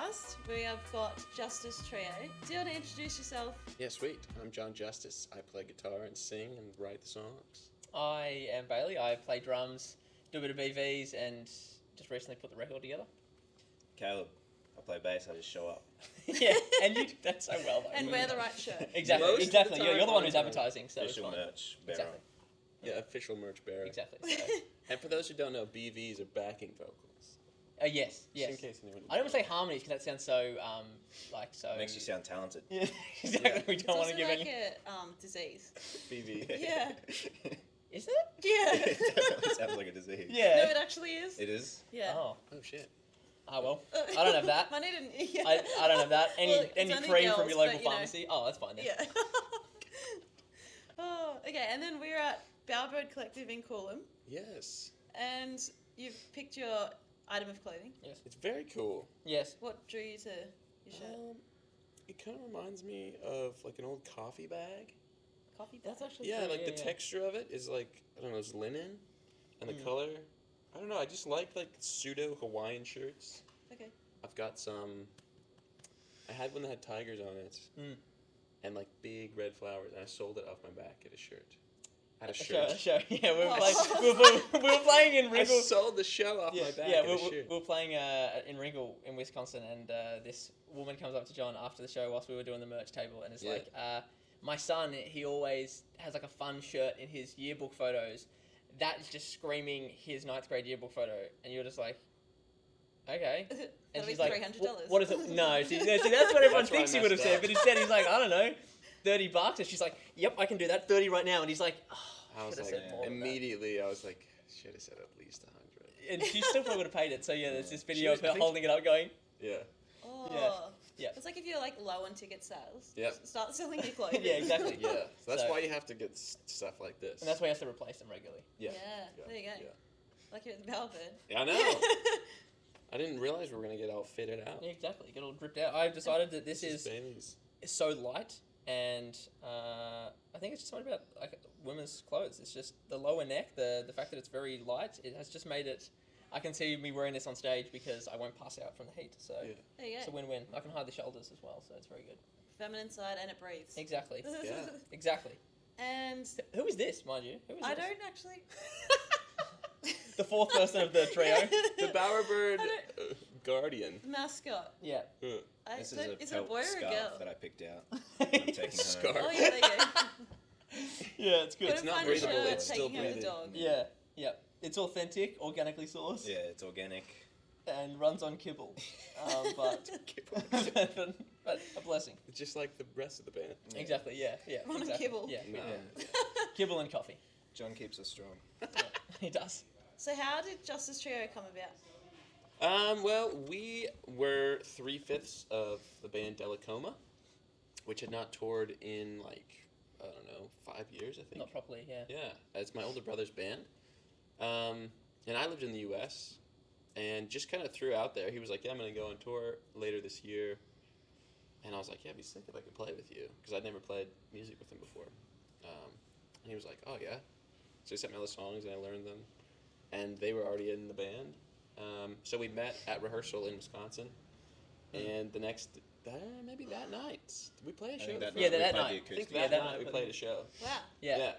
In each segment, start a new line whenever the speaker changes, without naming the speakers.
podcast. We have got Justus Trio. Do you want to introduce yourself?
Yeah, sweet. I'm John Justus. I play guitar and sing and write the songs.
I am Bailey. I play drums, do a bit of BVs, and just recently put the record together.
Caleb. I play bass. I just show up.
Yeah, and you do that so well, though.
And wear the right shirt.
Exactly,
Most of the
exactly. You're the
time,
one who's
I'm
advertising, so it's
Official
fine.
merch bearer.
Exactly.
Yeah, official merch bearer.
Exactly. So.
And for those who don't know, BVs are backing vocals.
Yes.
Just in case anyone.
I don't want to say harmonies because that sounds so, so.
Makes you sound talented.
Yeah, exactly.
Yeah.
We
It's
don't want
also
to give
like
any.
a disease.
BV.
Yeah.
Is it?
Yeah.
It definitely sounds like a disease.
Yeah.
No, it actually is.
It is?
Yeah.
Oh.
Oh shit.
Oh well. I don't have that.
Mine didn't. Yeah.
I don't have that. Any
Well, it's
any
only
cream
girls,
from your local
but, you know.
pharmacy? Oh, that's fine then.
Yeah. Oh, okay. And then we're at Bowerbird Collective in Coolum,
Yes.
and you've picked your item of clothing.
Yes.
It's very cool.
Yes.
What drew you to your shirt?
It kind of reminds me of like an old coffee bag.
Coffee bag.
That's actually
Yeah,
true,
like the
yeah.
texture of it is like, I don't know, it's linen, and the color. I don't know. I just like pseudo Hawaiian shirts.
Okay.
I've got some. I had one that had tigers on it, and like big red flowers, and I sold it off my back at a shirt. At a shirt.
A show. Yeah, we were
Oh.
playing. we were playing in
I
Ringle.
sold the show off my back
Yeah,
at a shirt.
we were playing in Ringle in Wisconsin, and this woman comes up to John after the show whilst we were doing the merch table, and it's
Yeah.
like, my son, he always has like a fun shirt in his yearbook photos. That's just screaming his 9th grade yearbook photo, and you're just like, okay. And
That'll be
she's like,
$300.
What is it? No, see, that's what everyone
That's where I
thinks he would have
messed
said,
up.
but instead he's like, I don't know, $30, and she's like, yep, I can do that, 30 right now, and he's like, oh,
I was
should've
like,
said more than that.
immediately, I was like, should have said at least 100.
And she still probably would have paid it. So yeah, there's this video
was-
of
I
her
think-
holding it up, going,
Yeah.
Oh.
Yeah.
It's like if you're like low on ticket sales.
Yep.
just start selling your clothing.
yeah, exactly.
Yeah. So that's
So-
why you have to get stuff like this.
And that's why he has to replace them regularly.
Yeah.
There you go.
Yeah.
Like you're at the Bowerbird.
Yeah, I know. I didn't realize we were gonna get all fitted out.
Yeah, exactly. Get all dripped out. I've decided that this is
Bailey's.
so light, and I think it's just something about like women's clothes. It's just the lower neck, the fact that it's very light. It has just made it. I can see me wearing this on stage because I won't pass out from the heat. So
Yeah.
There you
it's a
go.
win-win. I can hide the shoulders as well, so it's very good.
Feminine side and it breathes.
Exactly.
Yeah.
Exactly.
And
Who is this, mind you? Who is
I
this?
don't actually.
The fourth person of the trio.
The Bowerbird
I
Guardian.
The mascot.
Yeah.
This is
Is
a
it a boy
pelt
or a
scarf
girl?
that I picked out. I'm taking
Scarf.
Oh yeah, there you go.
Yeah, it's good.
It's
Couldn't
not
find a
breathable,
shirt,
it's still
taking home the
breathing.
dog.
Yeah, yeah. It's authentic, organically sourced,
Yeah, it's organic.
and runs on kibble. But a blessing.
It's just like the rest of the band.
Yeah.
Exactly. Yeah. Yeah.
Run on
exactly.
kibble.
Yeah.
No.
Yeah.
Kibble and coffee.
John keeps us strong.
Yeah, he does.
So how did Justus Trio come about?
Well, we were 3/5 of the band Delacoma, which had not toured in like, I don't know, 5 years, I think.
Not properly. Yeah.
Yeah, it's my older brother's band. And I lived in the U.S. and just kind of threw out there. He was like, yeah, I'm going to go on tour later this year. And I was like, yeah, it'd be sick if I could play with you, because I'd never played music with him before. And he was like, oh, yeah. So he sent me all the songs, and I learned them. And they were already in the band. So we met at rehearsal in Wisconsin. And the next, maybe that night, did we play a
I
show?
think that
the
Yeah,
first
that
we played
night.
the
I think
acoustic.
yeah,
that
that
night
night
we played a show.
Wow.
Yeah.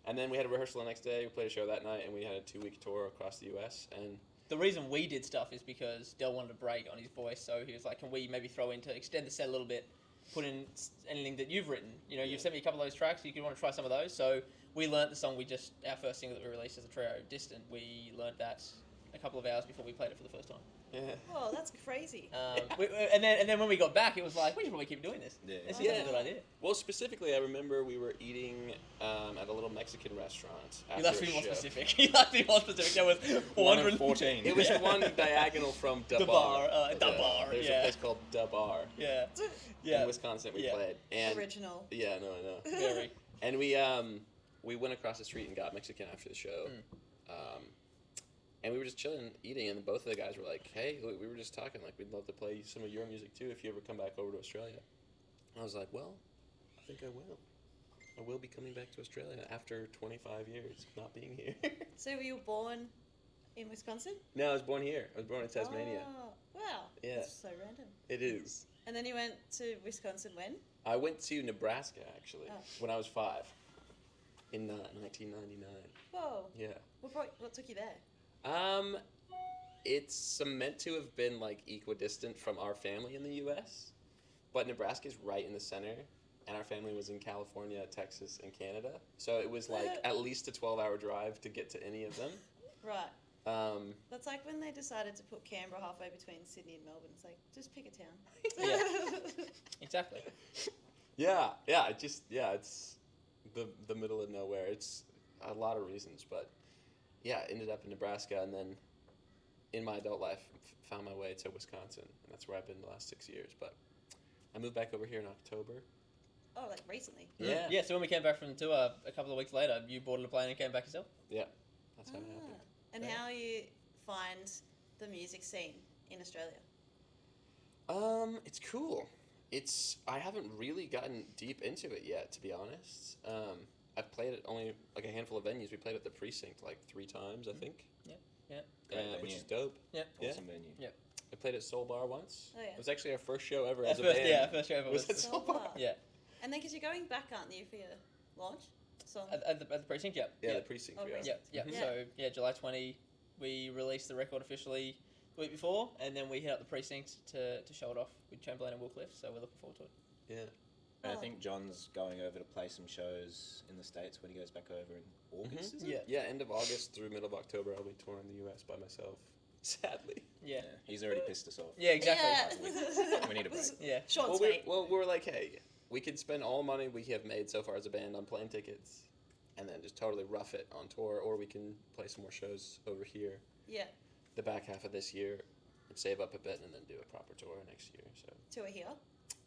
And then we had a rehearsal the next day. We played a show that night, and we had a 2-week tour across the U.S. And
The reason we did stuff is because Del wanted a break on his voice, so he was like, "Can we maybe throw in to extend the set a little bit, put in anything that you've written? You know, you've sent me a couple of those tracks. You could want to try some of those." So we learnt the song our first single that we released as a trio, "Distant." We learnt that a couple of hours before we played it for the first time.
yeah.
Oh, that's crazy.
And then when we got back, it was like, we should probably keep doing this.
Yeah.
This is a good idea.
Well, specifically, I remember we were eating at a little Mexican restaurant.
You
after
left
a
me more
show.
specific. You left me more specific. There was
114.
It was the one diagonal from
The bar, Bar,
There's
yeah.
a place called Da Bar
Yeah.
in
Yeah.
Wisconsin we
Yeah.
played. And
Original.
yeah, no, I know.
Very.
And we went across the street and got Mexican after the show. And we were just chilling, eating, and both of the guys were like, hey, we were just talking, like, we'd love to play some of your music, too, if you ever come back over to Australia. And I was like, well, I think I will. I will be coming back to Australia after 25 years of not being here.
So were you born in Wisconsin?
No, I was born here. I was born in Tasmania.
Oh, wow.
Yeah.
That's so random.
It is.
And then you went to Wisconsin when?
I went to Nebraska, actually,
Oh.
when I was 5 in 1999.
Whoa.
Yeah.
What took you there?
It's meant to have been like equidistant from our family in the U.S., but Nebraska's right in the center, and our family was in California, Texas, and Canada. So it was like at least a 12-hour drive to get to any of them.
Right.
Um,
That's like when they decided to put Canberra halfway between Sydney and Melbourne. It's like, just pick a town.
Yeah. Exactly.
yeah, it's the middle of nowhere. It's a lot of reasons, but yeah, ended up in Nebraska, and then in my adult life, found my way to Wisconsin, and that's where I've been the last 6 years. But I moved back over here in October.
Oh, like recently?
Yeah.
Yeah, so when we came back from the tour a couple of weeks later, you boarded a plane and came back yourself?
Yeah, that's how it happened.
And
Yeah.
how you find the music scene in Australia?
It's cool. I haven't really gotten deep into it yet, to be honest. I've played at only like a handful of venues. We played at the Precinct like 3 times, I think.
Yeah.
Great
Which
venue.
is dope.
Yeah.
Yeah.
Awesome venue.
I played at Soul Bar once.
Oh, yeah.
It was actually our first show ever
Our
as a
first,
band.
yeah, first show ever
Was
was.
at Soul Bar.
Yeah.
And then, because you're going back, aren't you, for your launch song?
At the precinct, yeah.
Yeah, the Precinct.
Oh,
we are.
Precinct.
Yeah.
Mhm.
Yeah.
So, yeah, July 20, we released the record officially the week before, and then we hit up the precinct to show it off with Chamberlain and Wilcliffe, so we're looking forward to it.
Yeah.
And I
Oh.
think John's going over to play some shows in the States when he goes back over in August, is it?
Yeah.
Yeah, end of August through middle of October, I'll be touring the U.S. by myself. Sadly.
Yeah.
He's already pissed us off.
Yeah, exactly.
Yeah.
We need a break.
Yeah.
Short
Well,
and sweet.
we're like, hey, we could spend all money we have made so far as a band on plane tickets, and then just totally rough it on tour, or we can play some more shows over here
Yeah.
the back half of this year and save up a bit and then do a proper tour next year. So
Tour here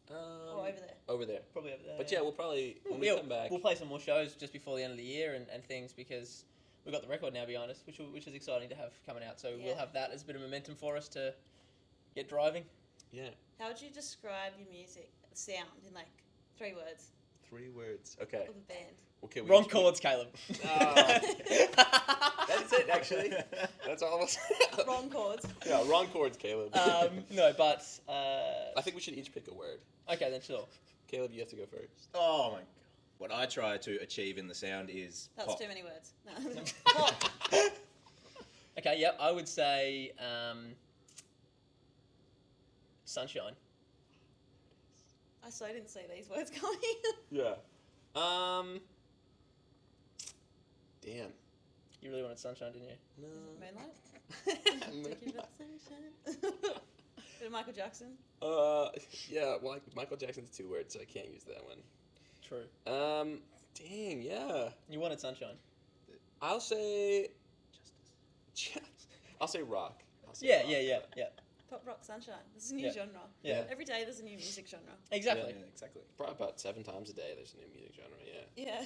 or over there?
over there.
Probably over there.
But yeah, we'll probably when we
Yeah,
come back.
we'll play some more shows just before the end of the year and things because we've got the record now, to be honest, which is exciting to have coming out. So
Yeah.
we'll have that as a bit of momentum for us to get driving.
Yeah,
How would you describe your music sound in like 3 words
3 words. Okay.
of the band?
Okay. we
Wrong
each-
chords, Caleb.
That's it, actually. That's all of us.
Wrong chords.
Yeah, wrong chords, Caleb.
No, but
I think we should each pick a word.
okay, then sure.
Caleb, you have to go first.
Oh my god. What I try to achieve in the sound is
That's
pop.
too many words. No. Pop.
Okay, yep, I would say sunshine.
I so didn't see these words coming.
Yeah. Damn.
You really wanted sunshine, didn't you?
No.
Moonlight? Take you back, sunshine. Bit of Michael Jackson.
Yeah. Well, Michael Jackson's 2 words, so I can't use that one.
True.
Dang. Yeah.
You wanted sunshine.
I'll say.
Justus.
I'll say rock.
Yeah, yeah.
Pop rock sunshine. This is a new
Yeah.
genre.
Yeah.
Every day there's a new music genre.
Exactly.
Yeah, exactly.
Probably about 7 times a day. There's a new music genre. Yeah.
Yeah.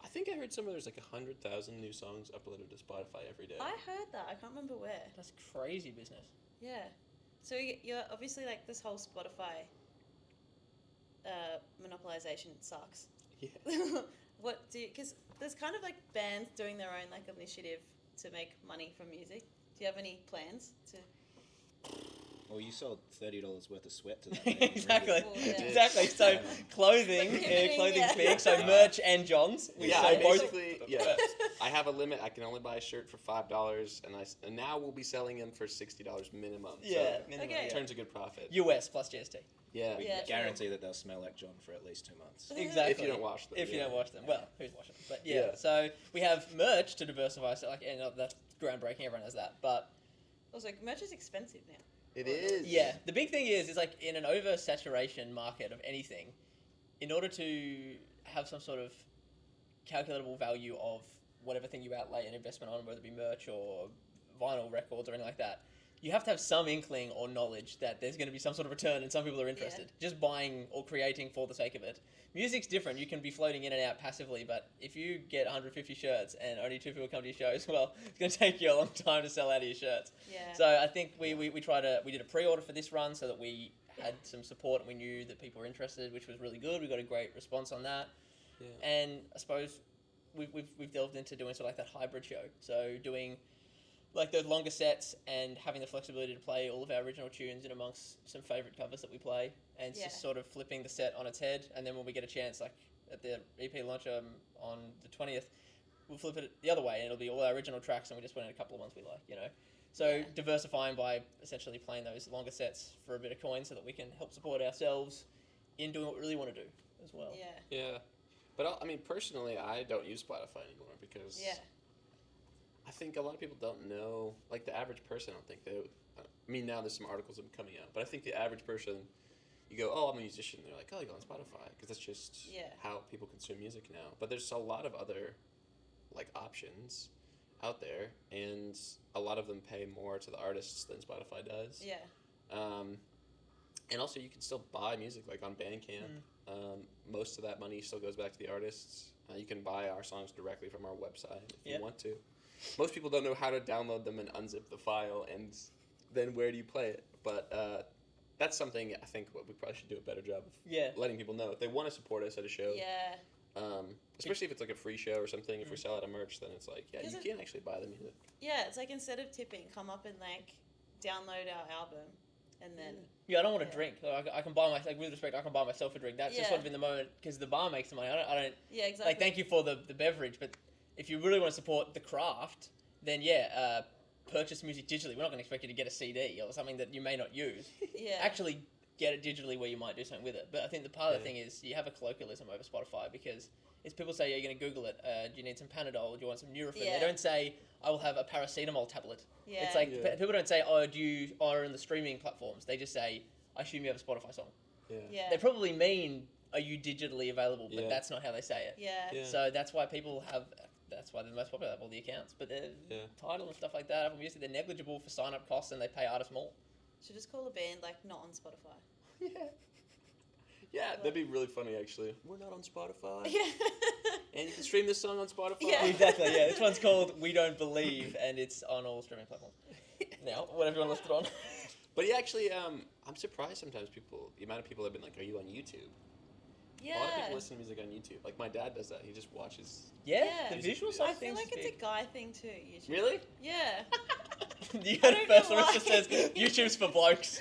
I think I heard somewhere there's like 100,000 new songs uploaded to Spotify every day.
I heard that. I can't remember where.
That's crazy business.
Yeah. So you're obviously like this whole Spotify monopolization sucks.
Yeah.
What do you, because there's kind of like bands doing their own like initiative to make money from music. Do you have any plans to?
Well, you sold $30 worth of sweat to that. thing, didn't you?
Exactly.
Well, yeah.
Exactly. So
Yeah.
clothing,
We're pivoting,
clothing
yeah.
speaks. So merch and John's. We
Yeah,
sell
I
both.
basically, yeah. I have a limit. I can only buy a shirt for $5, and now we'll be selling them for $60 minimum.
Yeah,
so
minimum,
Okay.
yeah.
turns a good profit.
US plus GST.
Yeah,
We
Yeah, true.
guarantee that they'll smell like John for at least 2 months.
Exactly.
if you don't wash them.
If you
yeah.
don't wash them. Well, who's washing them? But yeah,
Yeah.
so we have merch to diversify. So like, and that's groundbreaking. Everyone has that. But
Also, merch is expensive now.
It is.
yeah, the big thing is like in an oversaturation market of anything, in order to have some sort of calculatable value of whatever thing you outlay an investment on, whether it be merch or vinyl records or anything like that, you have to have some inkling or knowledge that there's going to be some sort of return and some people are interested. Just buying or creating for the sake of it. Music's different. You can be floating in and out passively, but if you get 150 shirts and only 2 people come to your shows, well, it's going to take you a long time to sell out of your shirts.
Yeah.
So I think we did a pre-order for this run so that we had some support and we knew that people were interested, which was really good. We got a great response on that.
Yeah.
And I suppose we've delved into doing sort of like that hybrid show. So doing like those longer sets and having the flexibility to play all of our original tunes in amongst some favourite covers that we play, and it's just sort of flipping the set on its head. And then when we get a chance, like at the EP launch on the 20th, we'll flip it the other way, and it'll be all our original tracks, and we just put in a couple of ones we like, you know. So diversifying by essentially playing those longer sets for a bit of coin, so that we can help support ourselves in doing what we really want to do as well.
Yeah. But I mean, personally, I don't use Spotify anymore because I think a lot of people don't know, like the average person, I don't think they, I mean, now there's some articles that are coming out, but I think the average person, you go, oh, I'm a musician, they're like, oh, you go on Spotify, because that's just how people consume music now. But there's a lot of other, like, options out there, and a lot of them pay more to the artists than Spotify does. And also, you can still buy music, like on Bandcamp. Most of that money still goes back to the artists. You can buy our songs directly from our website if you want to. Most people don't know how to download them and unzip the file, and then where do you play it? But that's something I think we probably should do a better job of letting people know. If they want to support us at a show, especially if it's like a free show or something, if we sell out a merch, then it's like, you can actually buy the music.
Yeah, it's like instead of tipping, come up and like download our album. And then
I don't want to drink. Like, I can buy like with respect, I can buy myself a drink. That's just sort of in the moment because the bar makes the money. I don't.
Yeah, exactly.
Like, thank you for the beverage, but if you really want to support the craft, then purchase music digitally. We're not going to expect you to get a CD or something that you may not use. Actually, get it digitally where you might do something with it. But I think the part of the thing is you have a colloquialism over Spotify because it's people say, you're going to Google it. Do you need some Panadol? Do you want some Nurofen? They don't say, I will have a paracetamol tablet. It's like people don't say, oh, do you are in the streaming platforms? They just say, I assume you have a Spotify song. They probably mean, are you digitally available? But that's not how they say it. So that's why people have. That's why they're the most popular of all the accounts. But their Tidal and stuff like that, Apple Music, they're negligible for sign-up costs and they pay artists more.
Should just call a band like not on Spotify.
Yeah, that'd be really funny actually. We're not on Spotify. And you can stream this song on Spotify.
Exactly, this one's called We Don't Believe, and it's on all streaming platforms. Now, whatever you want to list it on.
But actually, I'm surprised sometimes the amount of people have been like, are you on YouTube? A lot of people listen to music on YouTube. Like, my dad does that. He just watches.
The visual side
I
of
feel
things.
like it's a guy thing too, YouTube.
Really?
Yeah.
You heard it first, Larissa says YouTube's for blokes.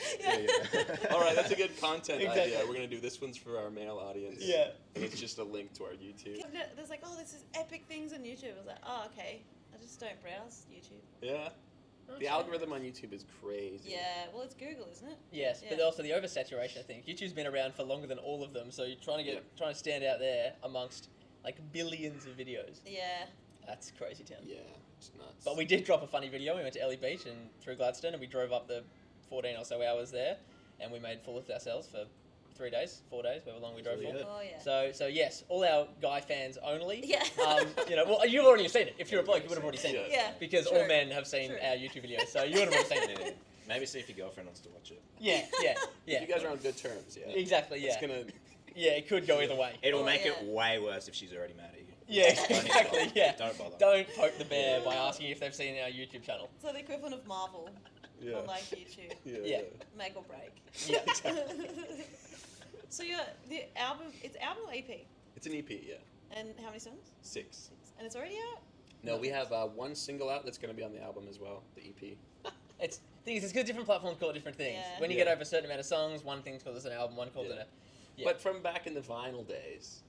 All right, that's a good content idea. We're going to do this one's for our male audience. And it's just a link to our YouTube.
There's like, oh, this is epic things on YouTube. I was like, oh, okay. I just don't browse YouTube.
Yeah. The algorithm on YouTube is crazy.
Yeah, well, it's Google, isn't it?
Yes, but also the oversaturation, I think. YouTube's been around for longer than all of them, so you're trying to stand out there amongst like billions of videos.
Yeah.
That's crazy town.
Yeah, it's nuts.
But we did drop a funny video. We went to Ellie Beach and through Gladstone, and we drove up the 14 or so hours there, and we made full of ourselves for 4 days, however long we drove for.
Oh, yeah.
So yes, all our guy fans only.
Yeah.
Well, you've already seen it. If you're a bloke, you would have already seen it.
Yeah.
Because all men have seen our YouTube videos, so you would have already seen it.
Maybe see if your girlfriend wants to watch it.
Yeah.
If you guys are on good terms,
Exactly,
It's gonna...
Yeah, it could go either way.
It'll make it way worse if she's already mad at you.
Yeah, exactly,
Don't bother.
Don't poke the bear by asking if they've seen our YouTube channel.
So the equivalent of Marvel on like YouTube.
Yeah.
Make or break.
Yeah, exactly.
So the album, it's album or EP?
It's an EP,
And how many songs?
6.
And it's already out?
No, we have one single out that's going to be on the album as well, the EP.
It's because different platforms call it different things.
Yeah.
When you get over a certain amount of songs, one thing's called as an album, one called it a... Yeah.
But from back in the vinyl days,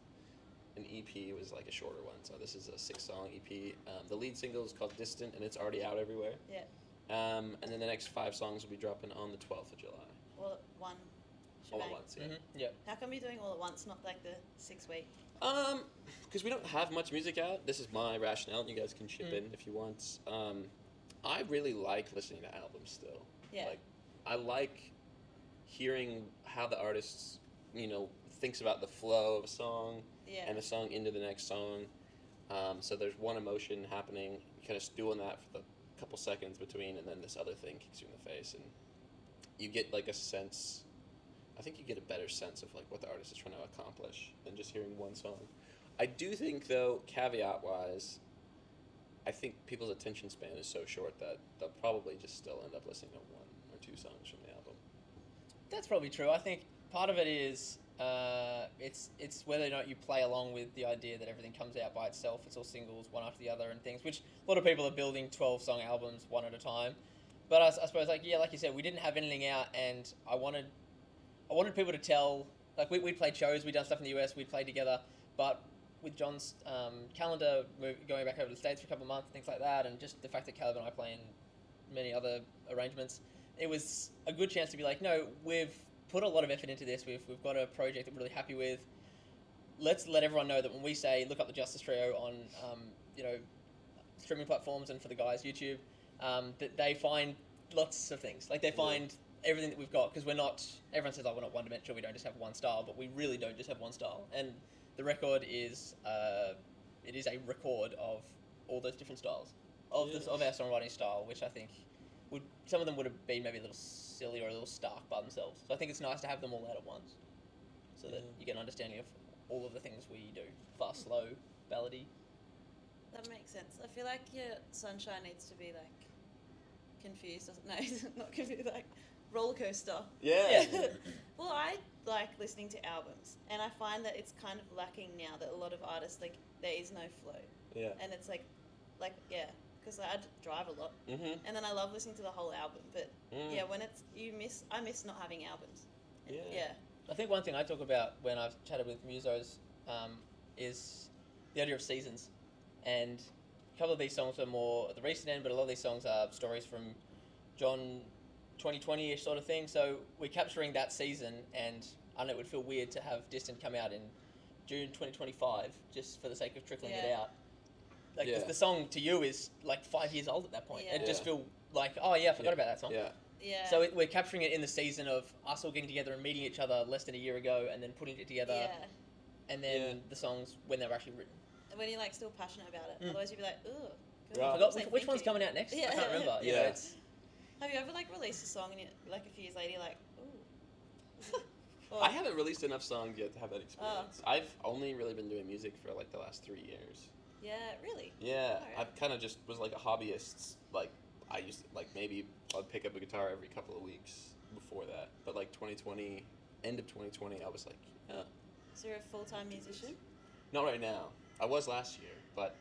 an EP was like a shorter one. So this is a 6-song EP. The lead single is called Distant, and it's already out everywhere.
Yeah.
And then the next 5 songs will be dropping on the 12th of July.
All at one.
All
shebang.
at once,
Yeah.
How come you're doing all at once, not like the 6-week?
Because we don't have much music out. This is my rationale, and you guys can chip in if you want. I really like listening to albums still.
Yeah.
Like, I like hearing how the artist, thinks about the flow of a song and a song into the next song. So there's one emotion happening, you kind of stew on that for the couple seconds between, and then this other thing kicks you in the face, and you get like a sense. I think you get a better sense of like what the artist is trying to accomplish than just hearing one song. I do think, though, caveat-wise, I think people's attention span is so short that they'll probably just still end up listening to 1 or 2 songs from the album.
That's probably true. I think part of it is It's whether or not you play along with the idea that everything comes out by itself. It's all singles, one after the other, and things. Which a lot of people are building 12-song albums one at a time. But I suppose, like you said, we didn't have anything out, and I wanted people to tell. Like we played shows, we done stuff in the US, we played together. But with John's calendar going back over to the States for a couple of months, things like that, and just the fact that Caleb and I play in many other arrangements, it was a good chance to be like, no, we've put a lot of effort into this. We've got a project that we're really happy with. Let's let everyone know that when we say look up the Justus Trio on streaming platforms and for the guys YouTube, that they find lots of things. Like they find everything that we've got, because we're not. Everyone says, we're not one dimensional. We don't just have one style, but we really don't just have one style. And the record is it is a record of all those different styles of our songwriting style, which I think some of them would have been maybe a little silly or a little stark by themselves. So I think it's nice to have them all out at once, so that you get an understanding of all of the things we do: fast, slow, ballady.
That makes sense. I feel like your Sunshine needs to be like confused. No, not confused. Like roller coaster.
Yeah.
Well, I like listening to albums, and I find that it's kind of lacking now that a lot of artists, like, there is no flow.
Yeah.
And it's like because I drive a lot, and then I love listening to the whole album. But when I miss not having albums. Yeah.
I think one thing I talk about when I've chatted with musos is the idea of seasons, and a couple of these songs are more at the recent end, but a lot of these songs are stories from John 2020-ish sort of thing. So we're capturing that season, and I know it would feel weird to have Distant come out in June 2025 just for the sake of trickling it out. Like the song to you is like 5 years old at that point. It just feel like, I forgot about that song.
Yeah.
So we're capturing it in the season of us all getting together and meeting each other less than a year ago, and then putting it together.
Yeah.
And then the songs when they were actually written.
And when you're like still passionate about it, otherwise you'd be like, ugh.
I forgot which one's coming out next. I can't remember. You know,
have you ever like released a song and like a few years later you're like, ooh?
I haven't released enough songs yet to have that experience. I've only really been doing music for like the last 3 years.
Yeah, really?
Yeah,
Right.
I've kind of just was like a hobbyist. Like I used to, like maybe I'd pick up a guitar every couple of weeks before that. But like 2020, end of 2020, I was like,
So you're a full-time musician?
not right now. I was last year, but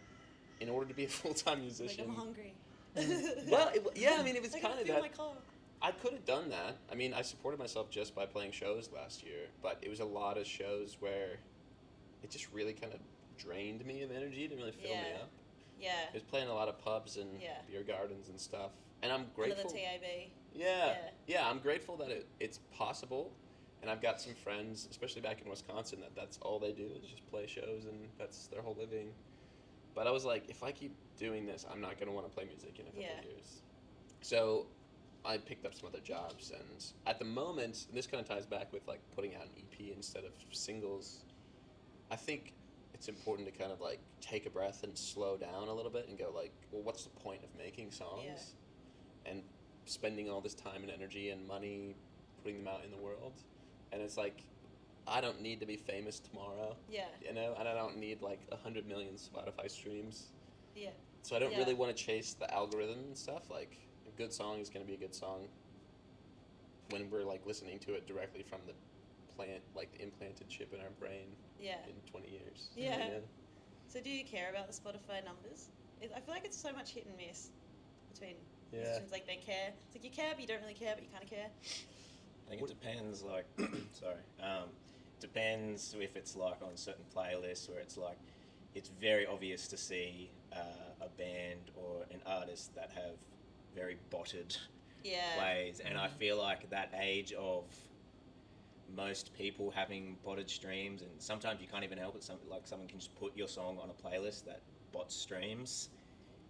in order to be a full-time musician,
Like, I'm hungry.
well, I mean, it was
I
kind
gotta
of
fuel
that.
my car.
I could have done that. I mean, I supported myself just by playing shows last year, but it was a lot of shows where it just really kind of drained me of energy. It didn't really fill me up.
Yeah.
I was playing a lot of pubs and beer gardens and stuff, and I'm grateful.
Under the TAB.
Yeah, I'm grateful that it's possible, and I've got some friends, especially back in Wisconsin, that's all they do is just play shows, and that's their whole living. But I was like, if I keep doing this, I'm not going to want to play music in a couple of years. So I picked up some other jobs, and at the moment, and this kind of ties back with like putting out an EP instead of singles, I think it's important to kind of like take a breath and slow down a little bit and go like, well, what's the point of making songs and spending all this time and energy and money putting them out in the world? And it's like, I don't need to be famous tomorrow.
Yeah.
You know, and I don't need like 100 million Spotify streams.
Yeah.
So I don't really want to chase the algorithm and stuff. Like, a good song is going to be a good song when we're like listening to it directly from the the implanted chip in our brain in 20 years.
Yeah.
You know?
So do you care about the Spotify numbers? I feel like it's so much hit and miss between musicians. Like, they care. It's like you care, but you don't really care, but you kind of care.
I think it depends, like, depends if it's like on certain playlists where it's like, it's very obvious to see a band or an artist that have very botted plays, and I feel like that age of most people having botted streams, and sometimes you can't even help it, someone can just put your song on a playlist that bots streams.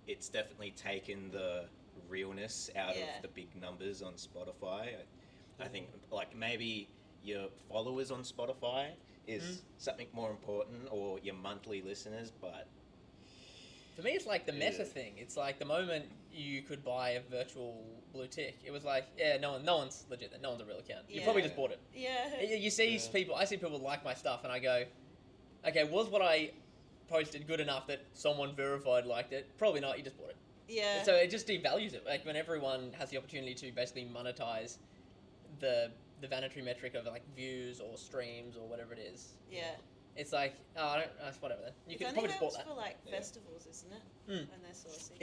It's definitely taken the realness out of the big numbers on Spotify. I think like maybe your followers on Spotify is something more important, or your monthly listeners, but
for me, it's like the meta thing. It's like the moment you could buy a virtual blue tick, it was like, no one's legit. No one's a real account. You probably just bought it.
Yeah.
You see people. I see people like my stuff, and I go, okay, was what I posted good enough that someone verified liked it? Probably not. You just bought it.
Yeah.
So it just devalues it. Like when everyone has the opportunity to basically monetize the the vanity metric of like views or streams or whatever it is.
Yeah.
It's like, oh, I don't, whatever then. You can probably just bought that.
For like festivals, isn't it? When they're sourcing.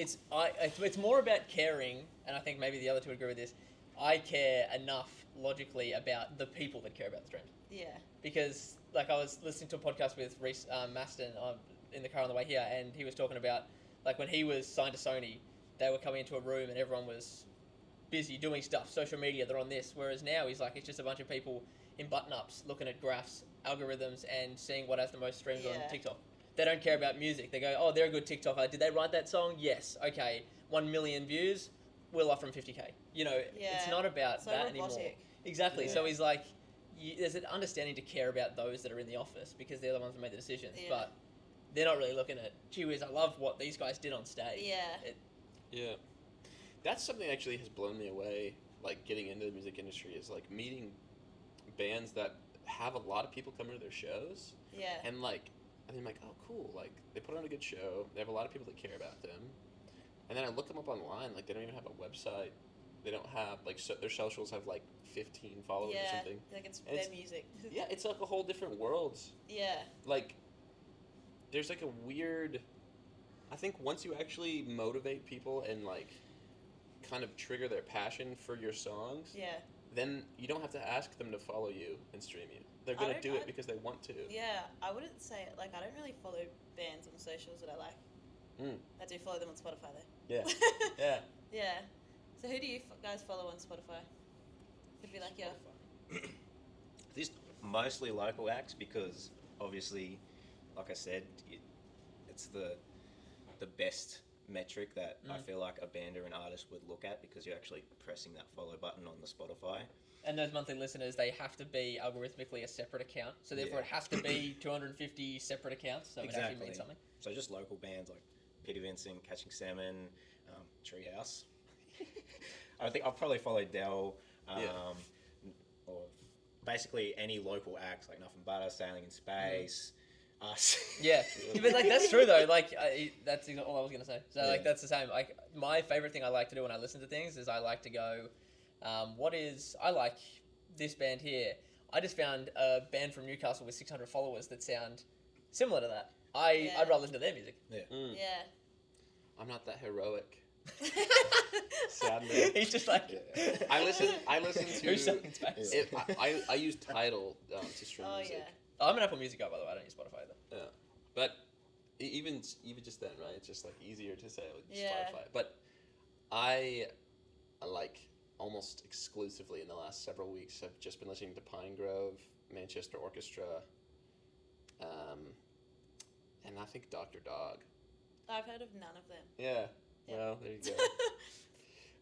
It's more about caring, and I think maybe the other two agree with this. I care enough logically about the people that care about the streams.
Yeah.
Because like I was listening to a podcast with Reese Maston in the car on the way here, and he was talking about like when he was signed to Sony, they were coming into a room and everyone was busy doing stuff, social media, they're on this. Whereas now he's like, it's just a bunch of people in button-ups looking at graphs, algorithms, and seeing what has the most streams on TikTok. They don't care about music. They go, oh, they're a good TikToker. Did they write that song? Yes. Okay. 1 million views. We'll offer them 50K. You know, it's not about that anymore. Exactly. Yeah. So he's like, there's an understanding to care about those that are in the office because they're the ones that made the decisions. Yeah. But they're not really looking at, gee whiz, I love what these guys did on stage.
Yeah. That's something that actually has blown me away, like getting into the music industry, is like meeting bands that have a lot of people come to their shows.
Yeah.
And like, and I'm like, oh cool, like they put on a good show, they have a lot of people that care about them. And then I look them up online, like they don't even have a website. They don't have, like, their socials have like 15 followers or something.
Yeah, like it's their music.
Yeah, it's like a whole different world.
Yeah.
Like, there's like a weird, I think once you actually motivate people and like kind of trigger their passion for your songs, then you don't have to ask them to follow you and stream you. They're going to do it because they want to.
Yeah, I wouldn't say it. Like, I don't really follow bands on socials that I like. I do follow them on Spotify, though.
Yeah. Yeah.
Yeah. So who do you guys follow on Spotify? It'd be like,
These mostly local acts because, obviously, like I said, it's the best metric that I feel like a band or an artist would look at because you're actually pressing that follow button on the Spotify.
And those monthly listeners, they have to be algorithmically a separate account. So therefore it has to be 250 separate accounts. So it actually means something.
So just local bands like Peter Vincent, Catching Salmon, Treehouse. I think I'll probably follow Dell, or basically any local acts like Nothing Butter, Sailing in Space, us.
Yeah, but like that's true though. Like that's all I was gonna say. So like that's the same. Like my favorite thing I like to do when I listen to things is I like to go, I like this band here. I just found a band from Newcastle with 600 followers that sound similar to that. I'd rather listen to their music.
Yeah.
I'm not that heroic. Sadly.
He's just like
I listen to
Who's Selling Space?
I use Tidal to stream music.
Oh, I'm an Apple Music guy, by the way. I don't use Spotify either.
Yeah, but even just then, right? It's just like easier to say Spotify. But I like almost exclusively in the last several weeks I've just been listening to Pine Grove, Manchester Orchestra, and I think Dr. Dog.
I've heard of none of them.
Yeah. Well, there you go.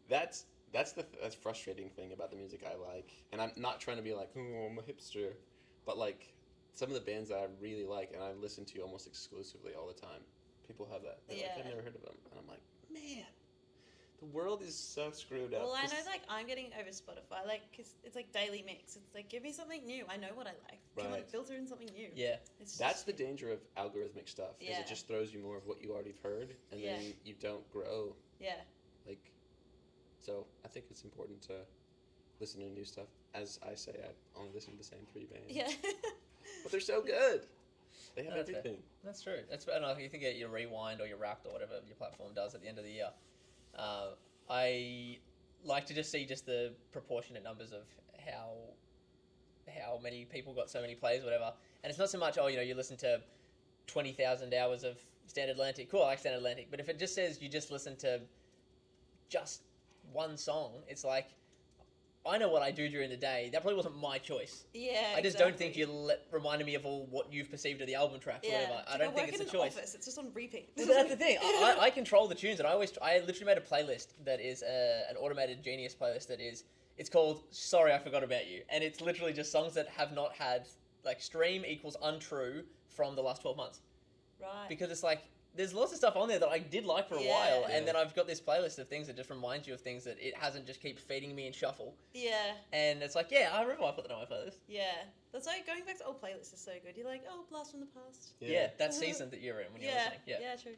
That's the frustrating thing about the music I like, and I'm not trying to be like, oh, I'm a hipster, but like some of the bands that I really like and I listen to almost exclusively all the time. People have that. They're like, I've never heard of them, and I'm like, man, the world is so screwed up.
Well, I know, like I'm getting over Spotify, like cause it's like daily mix. It's like give me something new. I know what I like. Come on, filter in something new.
Yeah,
that's the danger of algorithmic stuff. Is it just throws you more of what you already heard, and then you don't grow.
Yeah.
Like, so I think it's important to listen to new stuff. As I say, I only listen to the same 3 bands.
Yeah.
But they're so good. They have everything.
Fair. That's true. And I think you your Rewind or your Wrapped or whatever your platform does at the end of the year. I like to just see just the proportionate numbers of how many people got so many plays, whatever. And it's not so much, you listen to 20,000 hours of Standard Atlantic. Cool, I like Standard Atlantic. But if it just says you just listen to just one song, it's like, I know what I do during the day. That probably wasn't my choice.
Yeah,
I just don't think you're reminding me of all what you've perceived of the album tracks or whatever. I don't think it's a choice.
It's just on repeat.
Well, that's the thing. I control the tunes, and I literally made a playlist that is an automated Genius playlist it's called Sorry I Forgot About You, and it's literally just songs that have not had, like, stream equals untrue from the last 12 months.
Right.
Because it's like, there's lots of stuff on there that I did like for a while, and then I've got this playlist of things that just reminds you of things that it hasn't just keep feeding me in shuffle.
Yeah.
And it's like, I remember I put that on my playlist.
Yeah. That's like, going back to old playlists is so good. You're like, oh, blast from the past.
Yeah, that season that you're in when you're listening.
Yeah, true.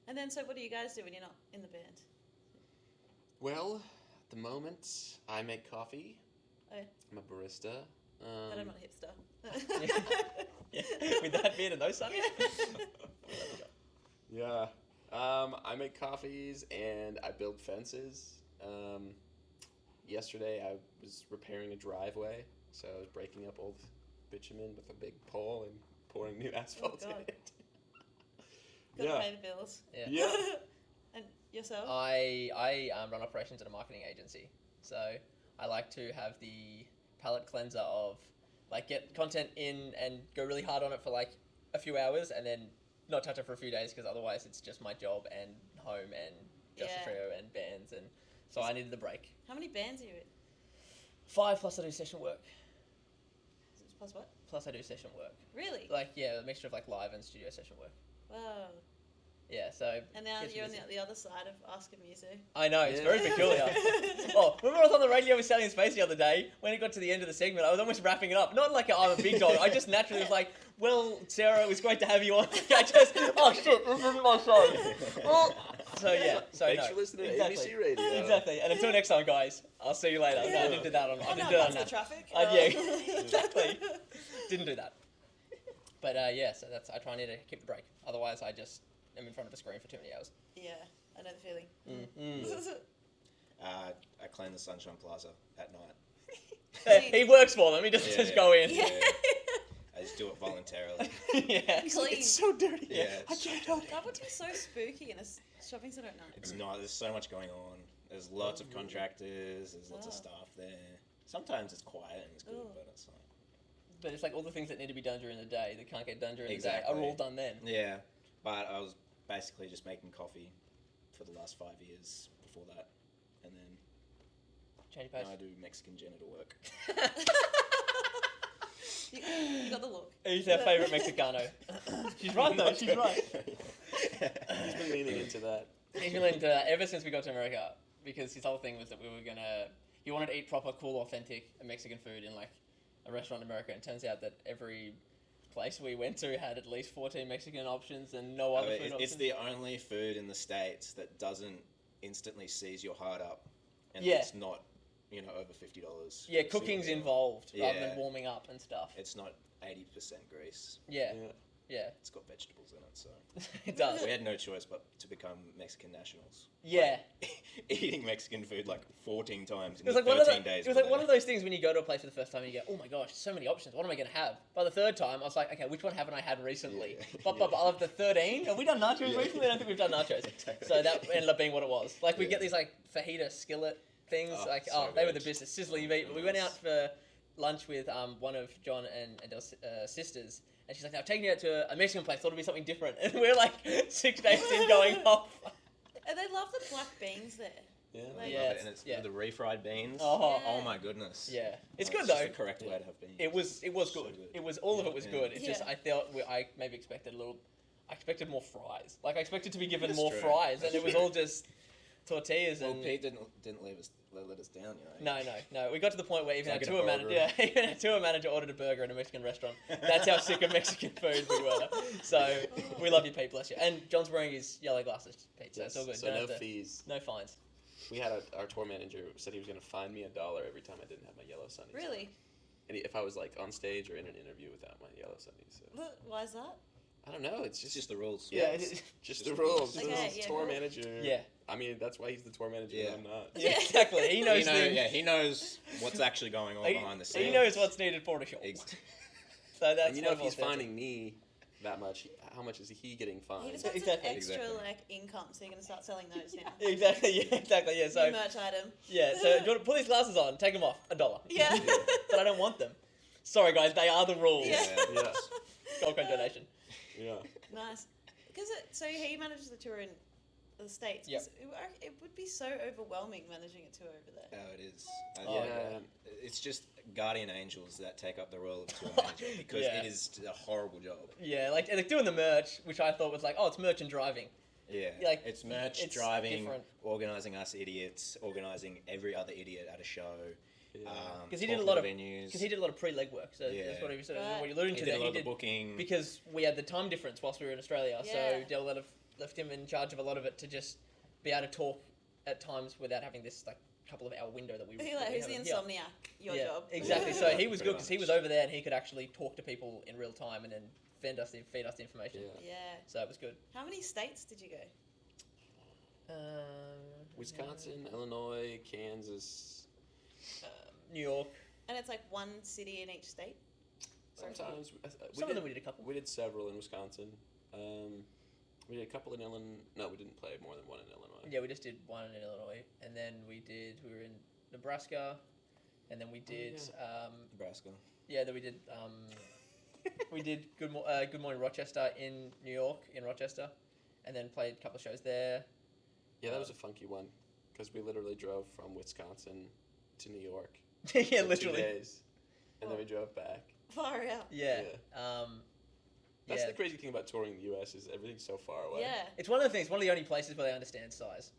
And then, so what do you guys do when you're not in the band?
Well, at the moment, I make coffee.
Oh, yeah.
I'm a barista.
But I'm not a hipster.
Yeah. With that beard and those sunnies.
Yeah. I make coffees and I build fences. Yesterday I was repairing a driveway, so I was breaking up old bitumen with a big pole and pouring new asphalt in it.
Gotta pay the bills.
Yeah.
And yourself?
I run operations at a marketing agency, so I like to have the palate cleanser of like get content in and go really hard on it for like a few hours and then not touch it for a few days because otherwise it's just my job and home and Justus Trio and bands, and so I needed the break.
How many bands are you in?
5 plus I do session work.
Plus what?
Plus I do session work.
Really?
Like, yeah, a mixture of like live and studio session work.
Wow.
Yeah, so...
And now you're on the other side of Ask a Muso.
I know, it's very peculiar. Oh, remember I was on the radio with Sally in Space the other day? When it got to the end of the segment, I was almost wrapping it up. Not like I'm a big dog. I just naturally was like, well, Sarah, it was great to have you on. I just, oh shit, this isn't my show. So yeah, so
Thanks for listening to ABC Radio.
Exactly, and until next time, guys, I'll see you later.
Yeah.
No, I didn't do that on. I didn't do that on that.
Traffic.
Yeah, exactly. Didn't do that. But yeah, so that's I try and need to keep the break. Otherwise, I just am in front of a screen for too many hours.
Yeah, I know the feeling.
I clean the Sunshine Plaza at night.
He works for them. He doesn't just go in.
Yeah.
I just do it voluntarily.
Yeah.
Clean.
It's so dirty.
Yeah.
I can't help it.
That would be so spooky in a shopping centre at night.
It's not. There's so much going on. There's lots of contractors. There's lots of staff there. Sometimes it's quiet and it's good, but it's like...
But it's like all the things that need to be done during the day that can't get done during the day
Exactly.
are all done then.
Yeah, but I was basically just making coffee for the last 5 years before that, and then
Change your
now I
pace.
do Mexican janitor work.
You got the look.
He's our favourite Mexicano. She's right though, she's right.
He's been leaning into that.
He's been leaning into that ever since we got to America, because his whole thing was that he wanted to eat proper, cool, authentic Mexican food in like a restaurant in America, and it turns out that every place we went to had at least 14 Mexican options and no other food options.
It's the only food in the States that doesn't instantly seize your heart up, and
Yeah.
it's not, over $50.
Yeah, cooking's involved rather
Yeah.
than warming up and stuff.
It's not 80% grease.
Yeah.
It's got vegetables in it, so
It does.
we had no choice but to become Mexican nationals.
Yeah.
Like, eating Mexican food like 14 times in
It was like
13 days.
It was like one of those things when you go to a place for the first time and you go, oh my gosh, so many options. What am I going to have? By the third time, I was like, okay, which one haven't I had recently?
Yeah.
But I'll have the 13. Have we done nachos recently? I don't think we've done nachos.
Exactly.
So that ended up being what it was. Like we get these like fajita skillet things.
So
They were
good.
the business, sizzling meat. But we went out for lunch with one of John and Adele's sisters. And she's like, now taking you out to a Mexican place, thought it'd be something different. And we're like 6 days in going off.
And they love the black beans there.
Yeah.
Like,
Yeah.
And it's the refried beans.
Oh.
Oh my goodness.
Yeah. It's
Like,
good
just
though.
the correct way to have beans.
It was
So
good. It was all of it was
Yeah.
good. It's just
Yeah.
I thought I maybe expected I expected more fries. Like I expected to be given
That's
more
true.
fries, and
That's
it was
true.
all just tortillas.
Well,
And
Pete didn't let us down,
no. We got to the point where even our
Like
tour manager, even our tour manager ordered a burger in a Mexican restaurant. That's how sick of Mexican food we were. So we love you, Pete. Bless you. And John's wearing his yellow glasses, Pete. So it's all good.
So
Don't
no
have to-
fees.
no fines.
We had our tour manager said he was going to fine me $1 every time I didn't have my yellow sunnies.
Really?
And if I was like on stage or in an interview without my yellow sunnies. So.
Why is that?
I don't know. It's
It's just the rules.
yeah,
it's-
it's just the rules.
Okay,
This is
yeah,
tour
cool.
manager.
Yeah.
I mean, that's why he's the tour manager
Yeah.
and I'm not.
Yeah, exactly. He knows things.
He knows what's actually going on behind the scenes.
He knows what's needed for the show. So that's
And you know,
what
if he's
it boils down to.
finding me that much, how much is he getting fined?
He just wants
Exactly.
an extra
Exactly.
income, so you're gonna start selling those now.
Exactly. Yeah. So
New merch item.
yeah. So do you want to pull these glasses on? Take them off. $1.
Yeah.
But I don't want them. Sorry, guys. They are the rules.
Yeah.
Yeah.
Gold coin donation.
Yeah.
Nice. Because so he manages the tour in the States.
Yep.
'Cause it would be so overwhelming managing a tour over there.
Oh, it is.
Yeah.
It's just guardian angels that take up the role of tour manager because
Yeah.
it is a horrible job.
Yeah, like doing the merch, which I thought was like, oh, it's merch and driving.
Yeah,
Like,
it's merch,
it's
driving,
different.
organising us idiots, organising every other idiot at a show.
Yeah.
Because he did a
talking
lot
to
of
venues.
Because he did a lot of pre-leg work. So
Yeah.
that's what he was
Right.
what you're alluding
He
to
did
there.
a lot
He
of the
did
booking.
because we had the time difference whilst we were in Australia.
Yeah.
So Del left him in charge of a lot of it to just be able to talk at times without having this like couple of hour window that we.
Who's the
have
insomniac? Your
yeah,
job.
Exactly. So he was
Pretty
good because he was
much.
over there and he could actually talk to people in real time and then feed us the information.
Yeah.
Yeah.
So it was good.
How many states did you go?
Wisconsin, Illinois, Kansas.
New York.
And it's like one city in each state?
Sometimes.
Some of them we did a couple.
We did several in Wisconsin. We did a couple in Illinois. No, we didn't play more than one in Illinois.
Yeah, we just did one in Illinois, and then we were in Nebraska, and then we did
Nebraska.
then we did we did Good Morning Rochester in New York, in Rochester, and then played a couple of shows there.
Yeah, that was a funky one because we literally drove from Wisconsin to New York.
Yeah,
for
literally.
2 days, and then we drove back.
Far out.
Yeah.
That's
Yeah.
the crazy thing about touring the U.S. is everything's so far away.
Yeah.
It's one of the things, one of the only places where they understand size.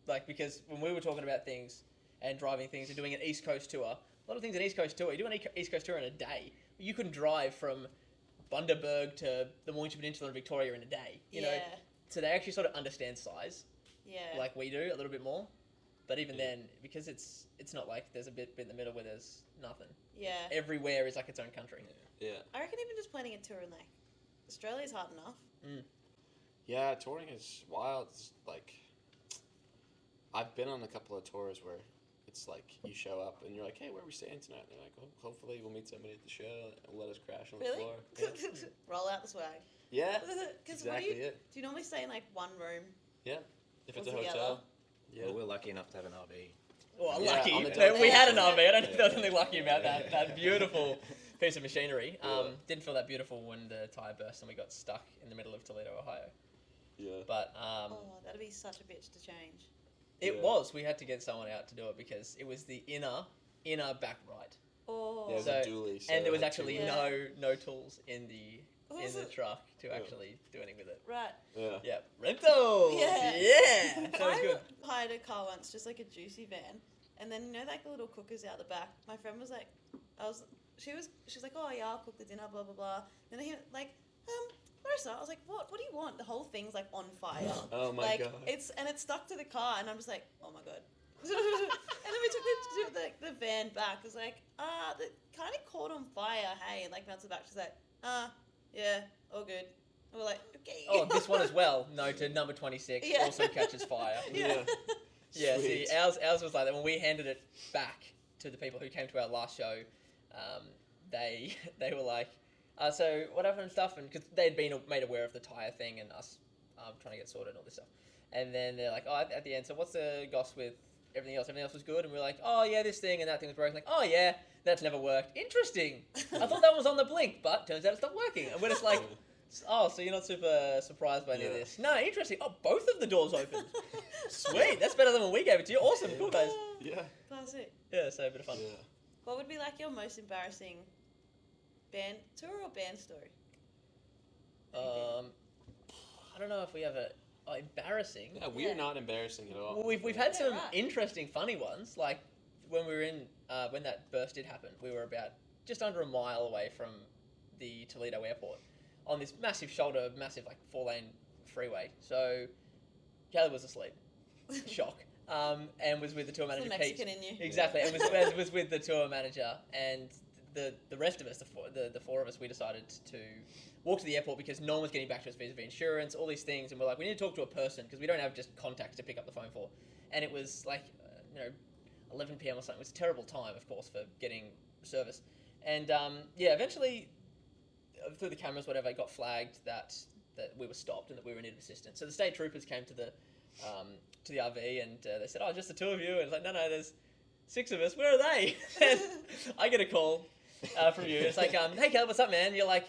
Like, because when we were talking about things and driving things and doing an East Coast tour, a lot of things an East Coast tour, you do an East Coast tour in a day. You can drive from Bundaberg to the Mornington Peninsula in Victoria in a day. You know? So they actually sort of understand size,
Yeah.
like we do, a little bit more. But even then, because it's not like there's a bit in the middle where there's nothing.
Yeah.
Everywhere is like its own country.
Yeah.
I reckon even just planning a tour in like Australia's hard enough.
Yeah, touring is wild. It's like, I've been on a couple of tours where it's like you show up and you're like, hey, where are we staying tonight? And they're like, oh, hopefully we'll meet somebody at the show and let us crash on the
Really?
floor. Yeah.
Roll out the swag.
Yeah,
Because
exactly it.
do you normally stay in like one room?
Yeah, if it's a
Altogether?
hotel. Yeah.
Well, we're lucky enough to have an RV.
Well,
Yeah,
lucky.
on the
No, we
top.
had an RV. I don't think there was anything lucky about that beautiful piece of machinery.
Yeah.
Didn't feel that beautiful when the tyre burst and we got stuck in the middle of Toledo, Ohio.
Yeah.
But
Oh, that'd be such a bitch to change.
it
Yeah.
was. We had to get someone out to do it because it was the inner back right.
Oh.
Yeah, it was
So-
a dually. So
And there was
it had two
actually
lanes.
no tools in the
Was
in the
it?
truck to
Yeah.
actually do anything with it.
Right.
Yeah.
Yeah, rentals.
Yeah.
Yeah. So it was
I
good.
hired a car once, just like a juicy van, and then you know like the little cookers out the back. My friend was like, she was like, oh yeah, I'll cook the dinner, blah blah blah. Then he like, Marissa, I was like, what do you want? The whole thing's like on fire.
Oh my
like
god.
it's stuck to the car, and I'm just like, oh my god. And then we took the van back. It was like, the kind of caught on fire. Hey, and like melts the back. She's like, yeah, all good. And we're like, okay.
Oh, this one as well. Noted. Number 26
Yeah.
also catches fire.
Yeah.
Yeah,
Sweet.
see, ours was like that. When we handed it back to the people who came to our last show, they were like, so what happened and stuff, and because they'd been made aware of the tyre thing and us trying to get sorted and all this stuff, and then they're like, oh, at the end, so what's the goss with everything else? Everything else was good, and we're like, oh yeah, this thing and that thing was broken. Like, oh yeah, that's never worked. Interesting. I thought that was on the blink, but turns out it's not working. And we're just like, oh, so you're not super surprised by any of
Yeah.
this? No, interesting. Oh, both of the doors opened. Sweet, that's better than when we gave it to you. Awesome, cool guys.
Yeah.
Classic.
Yeah, so a bit of fun.
Yeah.
What would be like your most embarrassing band tour or band story?
I don't know if we have a embarrassing.
Yeah, we're
Yeah.
not embarrassing at all.
Well, we've had
Yeah,
some
right.
interesting, funny ones. Like when we were in when that burst did happen, we were about just under a mile away from the Toledo airport on this massive like 4-lane freeway. So Caleb was asleep, shock, and was with the tour
It's the
manager Pete.
Mexican in you.
Exactly, and was with the tour manager and the rest of us, the four of us, we decided to walk to the airport because no one was getting back to us vis-a-vis insurance, all these things, and we're like, we need to talk to a person because we don't have just contacts to pick up the phone for. And it was like, 11 p.m. or something. It was a terrible time, of course, for getting service. And eventually, through the cameras, whatever, it got flagged that we were stopped and that we were in need of assistance. So the state troopers came to the RV and they said, oh, just the two of you? And it's like, no, there's 6 of us. Where are they? And I get a call from you. It's like, hey, Caleb, what's up, man? You're like,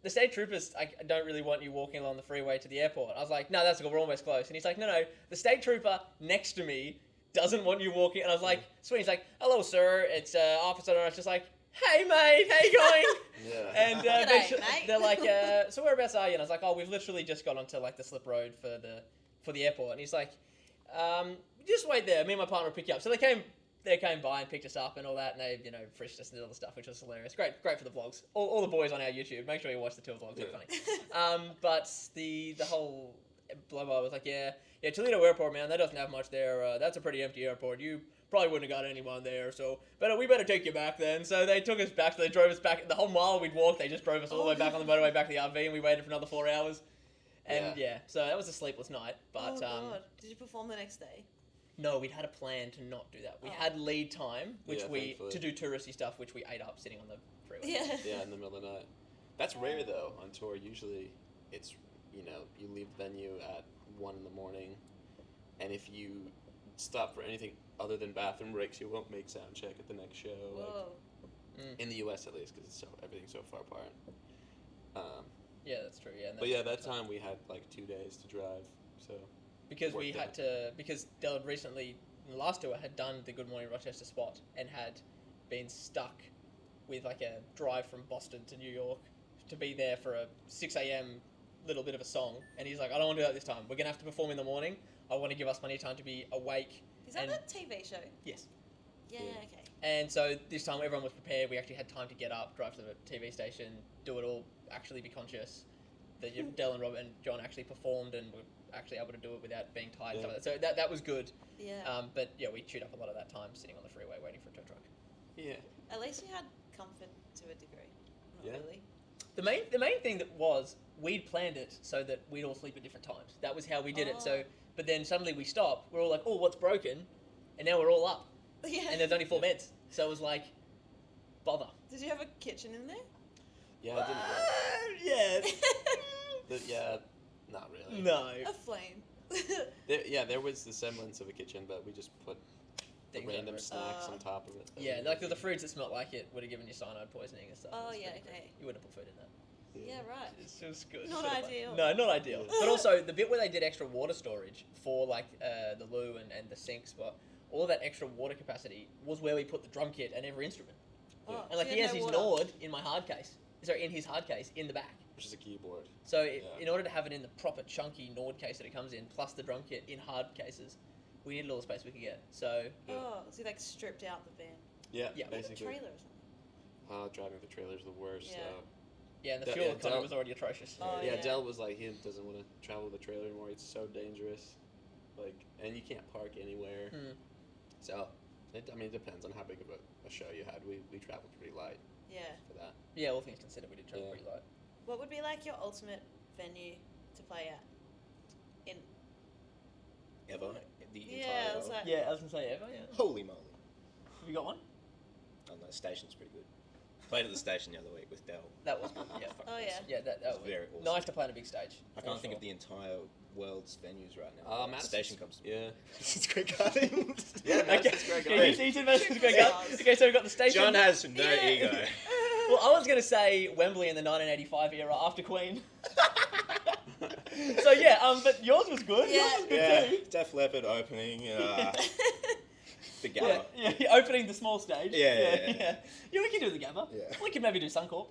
the state troopers, I don't really want you walking along the freeway to the airport. I was like, no, that's cool. We're almost close. And he's like, no, the state trooper next to me doesn't want you walking. And I was like, sweet. He's like, hello, sir. It's officer. And I was just like, hey, mate, how you going?
Yeah.
And
G'day,
eventually
mate.
they're like, so whereabouts are you? And I was like, oh, we've literally just got onto like the slip road for the airport. And he's like, just wait there. Me and my partner will pick you up. So they came by and picked us up and all that, and they, frisked us and did all the stuff, which was hilarious. Great for the vlogs. All the boys on our YouTube. Make sure you watch the tour vlogs. They're funny. But the whole blow by was like, yeah, Yeah, Toledo Airport, man, that doesn't have much there. That's a pretty empty airport. You probably wouldn't have got anyone there, so we better take you back then. So they took us back, so they drove us back. The whole mile we'd walked, they just drove us all the way back on the motorway back to the RV, and we waited for another 4 hours. And so that was a sleepless night. But
God. Did you perform the next day?
no, we'd had a plan to not do that. We had lead time,
thankfully.
to do touristy stuff, which we ate up sitting on the freeway.
Yeah.
Yeah, in the middle of the night. That's rare though on tour. Usually, it's you leave the venue at 1 a.m, and if you stop for anything other than bathroom breaks, you won't make sound check at the next show.
Whoa.
In the U.S. at least, because everything's so far apart.
Yeah, that's true. Yeah.
But yeah, that time we had like 2 days to drive, so.
Because we had to, because Del recently, in the last tour, had done the Good Morning Rochester spot and had been stuck with like a drive from Boston to New York to be there for a 6 a.m. little bit of a song. And he's like, I don't want to do that this time. We're going to have to perform in the morning. I want to give us plenty of time to be awake.
Is that a TV show?
Yes.
Yeah, okay.
And so this time everyone was prepared. We actually had time to get up, drive to the TV station, do it all, actually be conscious that Del and Robert and John actually performed and were actually able to do it without being tired.
Yeah.
And stuff like that. So that was good.
Yeah.
But yeah, we chewed up a lot of that time sitting on the freeway waiting for a tow truck.
Yeah.
At least you had comfort to a degree. Not really.
The main thing that was we'd planned it so that we'd all sleep at different times. That was how we did it. So, but then suddenly we stopped. We're all like, oh, what's broken? And now we're all up.
Yeah.
And there's only 4 beds. So it was like, bother.
Did you have a kitchen in there?
Yeah, I didn't. Yeah, not really.
No.
A flame.
There was the semblance of a kitchen, but we just put
Things
random
over it.
snacks on top of it.
Yeah, like the fruits that smelled like it would have given you cyanide poisoning and stuff.
Oh,
It was
yeah,
pretty
okay.
gross. You wouldn't have put food in that.
Yeah, right.
It was good.
Not
Should've
ideal.
No, not ideal. But also, the bit where they did extra water storage for like the loo and the sinks, but all of that extra water capacity was where we put the drum kit and every instrument.
Oh,
And like
so
he
you
has
had
his
no water.
Nord in my hard case. Sorry, in his hard case in the back.
Which is a keyboard.
So in order to have it in the proper chunky Nord case that it comes in, plus the drum kit in hard cases, we needed all the space we could get. So
Oh, so you like stripped out the van.
Yeah,
Yeah.
Like a
basically.
trailer or something.
Driving the trailer's the worst.
Yeah.
So.
yeah, and the
That-
fuel
yeah,
economy
Del-
was already atrocious.
Oh,
yeah,
yeah.
Del was like he doesn't want to travel the trailer anymore. It's so dangerous, and you can't park anywhere. So, it depends on how big of a show you had. We traveled pretty light
Yeah.
for that.
Yeah, all things considered, we did travel
Yeah.
pretty light.
What would be like your ultimate venue to play at? In
Ever? The
Yeah,
entire
it was
world?
like-
Yeah, I was gonna say ever. Yeah.
Holy moly.
Have you got one?
Oh, no, the station's pretty good. Played at the station the other week with Del.
That was good. Yeah.
Oh, yeah.
Yeah, that
It's
was
very awesome.
nice to play on a big stage.
I
for
can't think
sure.
of the entire world's venues right now. The
Madison's-
station comes to
Yeah.
It's Great Garden.
Yeah, Madison's Great
Okay,
Garden.
you see Madison's Great Garden. Okay, so we've got the station.
John has no
Yeah.
ego.
Well, I was gonna say Wembley in the 1985 era after Queen. So yeah, but yours was good.
Yeah.
Yours was good
Yeah,
too.
Def Leppard opening. The
Yeah,
Gabba.
yeah, opening the small stage.
Yeah.
Yeah, we can do the Gabba.
Yeah.
We could maybe do Suncorp.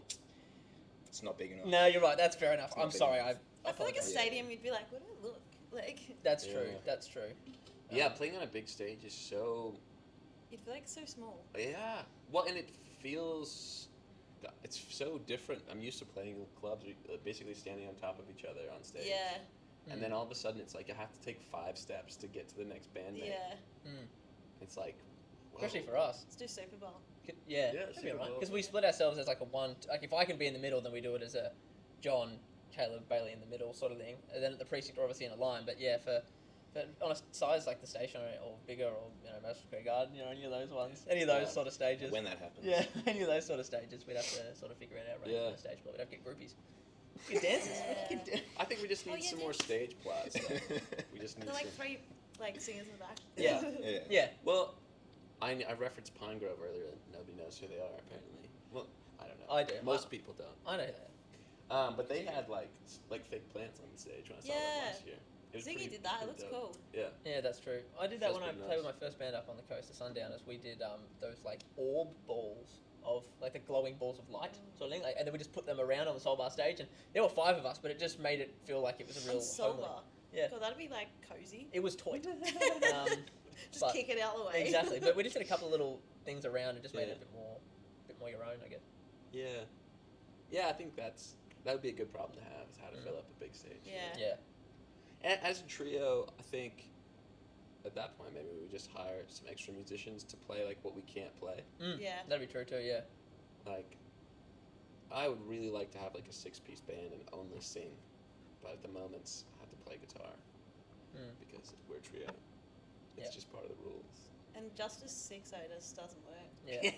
It's not big enough.
No, you're right. That's fair enough.
not
I'm
big
sorry.
enough.
I feel like a
apologize.
stadium, you'd be like, what do I look like?
That's
Yeah.
true. That's true.
Yeah, playing on a big stage is so.
You'd feel like so small.
Yeah. Well, and it feels. It's so different. I'm used to playing in clubs, basically standing on top of each other on stage.
Yeah.
And then all of a sudden, it's like I have to take 5 steps to get to the next bandmate.
Yeah.
It's like. Whoa.
Especially for us.
Let's do Super Bowl.
Yeah,
Yeah,
that'd be
Super
right.
Bowl.
Because we split ourselves as like a one. Like if I can be in the middle, then we do it as a John, Caleb, Bailey in the middle sort of thing. And then at the precinct, we're obviously in a line. But yeah, for on a size like the station or bigger or Madison Square Garden, any of those ones, any of those
Yeah.
sort of stages.
When that happens.
Yeah, any of those sort of stages, we'd have to sort of figure it out right
Yeah.
from the stage. But we'd have to get groupies. Good dances.
Yeah.
I think we just need
Oh, yeah,
some more stage plots. though. We just need
They're like
some.
3 singers in the back.
Yeah.
Yeah.
Yeah.
Well, I referenced Pine Grove earlier. And nobody knows who they are apparently. Well, I don't know.
I do.
Most people don't.
I know that.
But they had like fake plants on the stage when I saw them
Yeah.
last year. It was
Ziggy
pretty-
did that. It
pretty
looks
dope.
cool.
Yeah.
Yeah, that's true. I did that
Feels
when I
pretty
played with
nice.
my first band up on the coast, the Sundowners. We did those like orb balls of like the glowing balls of light sort of thing, and then we just put them around on the Soul Bar stage, and there were 5 of us, but it just made it feel like it was a real
And Solar.
homely. Yeah.
God, that'd be like cozy.
It was toy.
Just
but-
kick it out the way.
Exactly, but we just did a couple of little things around and just made
Yeah.
it a bit more your own, I guess.
Yeah. Yeah, I think that would be a good problem to have, is how to fill up a big stage.
Yeah.
Yeah.
As a trio, I think at that point maybe we would just hire some extra musicians to play like what we can't play.
Yeah.
That'd be true too. Yeah.
Like, I would really like to have like a 6-piece band and only sing, but at the moment I have to play guitar because we're a trio. It's just part of the rules.
And Justus Sixotus doesn't work.
Yeah.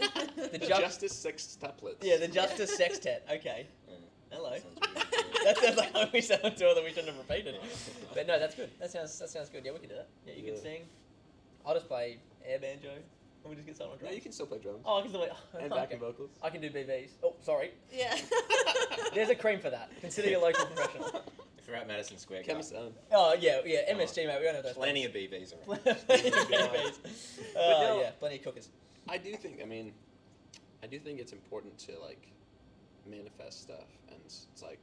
The Justus Sextuplets.
Yeah, the Justus Sextet. Okay. Hello.
That sounds really good.
That sounds like we sound on tour that we shouldn't have repeated. But no, that's good. That sounds good. Yeah, we can do that. Yeah, you can sing. I'll just play air banjo. And we just get someone on
No,
drums.
you can still play drums.
Oh, I can still play.
And backing vocals.
I can do BVs. Oh, sorry.
Yeah.
There's a cream for that. Consider your local professional.
If you're at Madison Square
Chemist
Garden,
Oh, yeah, MSG, mate. We don't have those.
plenty of BVs around.
Plenty of BVs.
no,
Yeah, plenty of cookers.
I do think it's important to like manifest stuff, and it's like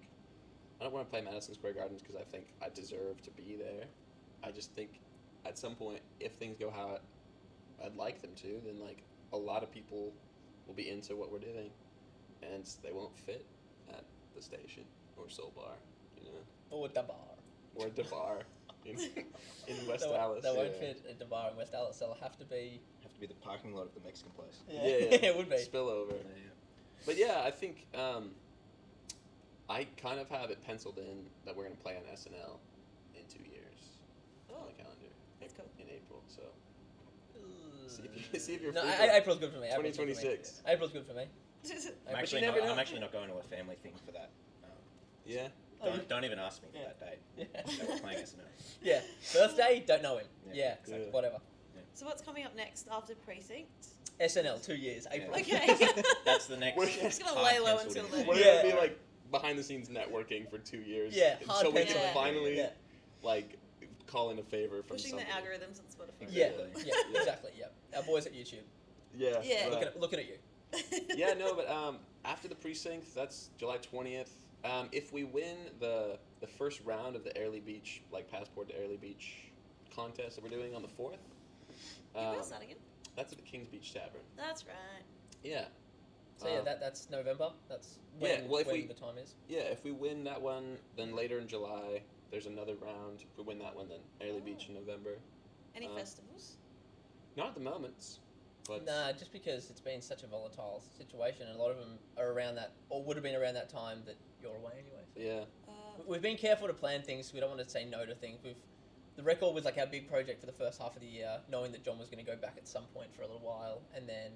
I don't want to play Madison Square Gardens because I think I deserve to be there. I just think at some point, if things go how I'd like them to, then like a lot of people will be into what we're doing, and they won't fit at the station or Soul Bar, you know,
Or the bar.
or the bar in West
They
Dallas.
won't fit at the bar in West Dallas. They'll have to be.
Have to be the parking lot of the Mexican place.
Yeah,
It would be.
spillover.
Yeah.
But yeah, I think I kind of have it penciled in that we're gonna play on SNL in 2 years on the calendar.
That's cool.
In April, so see if you're
No,
free.
April's good for me. April's good for me.
2026.
April's good for me.
I'm
But
actually
you never
not.
know.
I'm actually not going to a family thing for that.
Yeah.
Don't even ask me for
Yeah.
that date.
Yeah.
They were playing SNL.
Yeah. Birthday, don't know him.
Yeah,
Yeah,
exactly.
whatever.
So what's coming up next after Precinct?
SNL, 2 years, April.
Okay.
That's the next.
We're
just gonna
hard
lay low
penciled
until
in.
then.
We're
Yeah.
gonna be like behind the scenes networking for 2 years.
Yeah, hard
so we
pencil.
can finally
Yeah.
like call in a favor from
Pushing
somebody.
the algorithms on Spotify.
Yeah,
Exactly.
yeah, exactly, yeah. Our boys at YouTube.
Yeah.
Yeah.
but-
Looking at you.
yeah, no, but after the precinct, that's July 20th. If we win the first round of the Airlie Beach, like Passport to Airlie Beach contest that we're doing on the 4th,
Where's that again?
that's at the King's Beach Tavern.
That's right.
Yeah.
So yeah, that's November. That's when,
well, if
when
we-
the time is.
Yeah, if we win that one, then later in July, there's another round. If we win that one, then Airlie Beach in November.
Any festivals?
Not at the moment, but
Nah, just because it's been such a volatile situation, and a lot of them are around that, or would have been around that time that you're away anyway. So.
yeah.
We've been careful to plan things. We don't want to say no to things. The record was like our big project for the first half of the year, knowing that John was going to go back at some point for a little while, and then